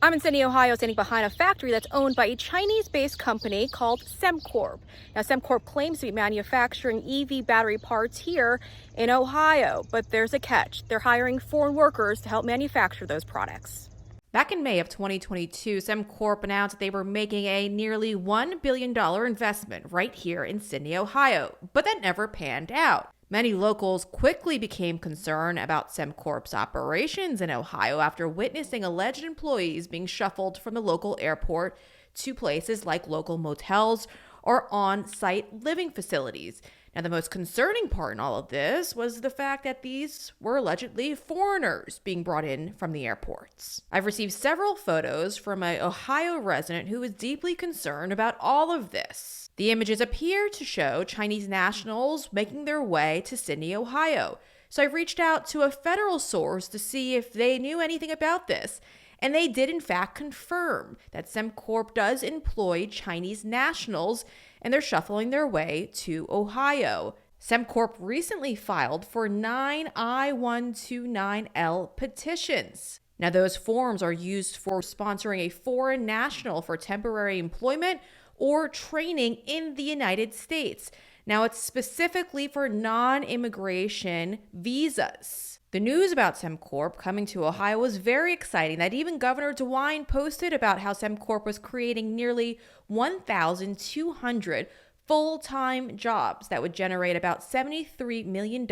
I'm in Sidney, Ohio, standing behind a factory that's owned by a Chinese-based company called SemCorp. Now, SemCorp claims to be manufacturing EV battery parts here in Ohio, but there's a catch. They're hiring foreign workers to help manufacture those products. Back in May of 2022, SemCorp announced they were making a nearly $1 billion investment right here in Sidney, Ohio, but that never panned out. Many locals quickly became concerned about SemCorp's operations in Ohio after witnessing alleged employees being shuffled from the local airport to places like local motels or on-site living facilities. Now, the most concerning part in all of this was the fact that these were allegedly foreigners being brought in from the airports. I've received several photos from an Ohio resident who is deeply concerned about all of this. The images appear to show Chinese nationals making their way to Sidney, Ohio. So I reached out to a federal source to see if they knew anything about this. And they did, in fact, confirm that SemCorp does employ Chinese nationals, and they're shuffling their way to Ohio. SemCorp recently filed for 9 I-129L petitions. Now, those forms are used for sponsoring a foreign national for temporary employment or training in the United States. Now, it's specifically for non-immigration visas. The news about SemCorp coming to Ohio was very exciting that even Governor DeWine posted about how SemCorp was creating nearly 1,200 full-time jobs that would generate about $73 million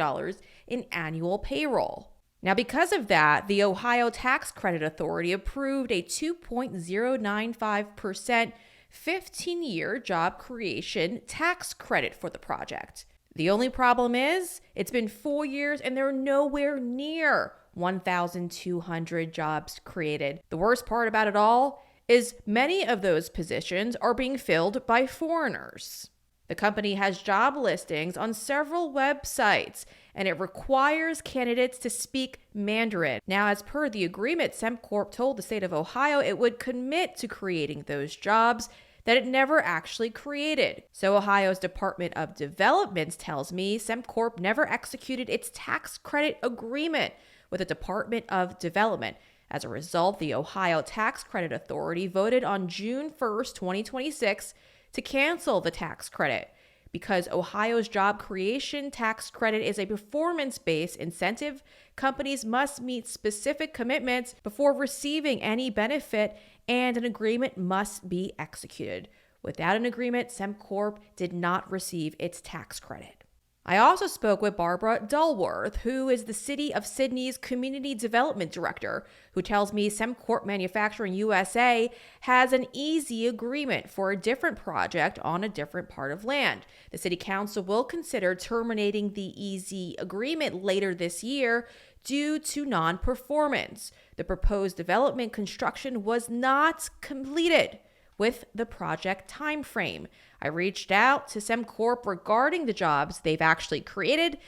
in annual payroll. Now, because of that, the Ohio Tax Credit Authority approved a 2.095% 15-year job creation tax credit for the project. The only problem is it's been 4 years and they're nowhere near 1,200 jobs created. The worst part about it all is many of those positions are being filled by foreigners. The company has job listings on several websites, and it requires candidates to speak Mandarin. Now, as per the agreement, SemCorp told the state of Ohio it would commit to creating those jobs that it never actually created. So Ohio's Department of Development tells me SemCorp never executed its tax credit agreement with the Department of Development. As a result, the Ohio Tax Credit Authority voted on June 1st, 2026 to cancel the tax credit. Because Ohio's job creation tax credit is a performance-based incentive, companies must meet specific commitments before receiving any benefit, and an agreement must be executed. Without an agreement, SemCorp did not receive its tax credit. I also spoke with Barbara Dulworth, who is the City of Sidney's Community Development Director, who tells me SemCorp Manufacturing USA has an easy agreement for a different project on a different part of land. The City Council will consider terminating the easy agreement later this year due to non-performance. The proposed development construction was not completed with the project timeframe. I reached out to SemCorp regarding the jobs they've actually created,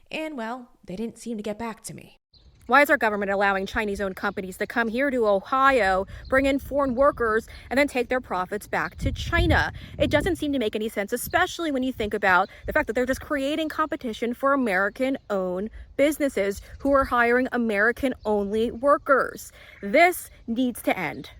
and well, they didn't seem to get back to me. Why is our government allowing Chinese-owned companies to come here to Ohio, bring in foreign workers, and then take their profits back to China? It doesn't seem to make any sense, especially when you think about the fact that they're just creating competition for American-owned businesses who are hiring American-only workers. This needs to end.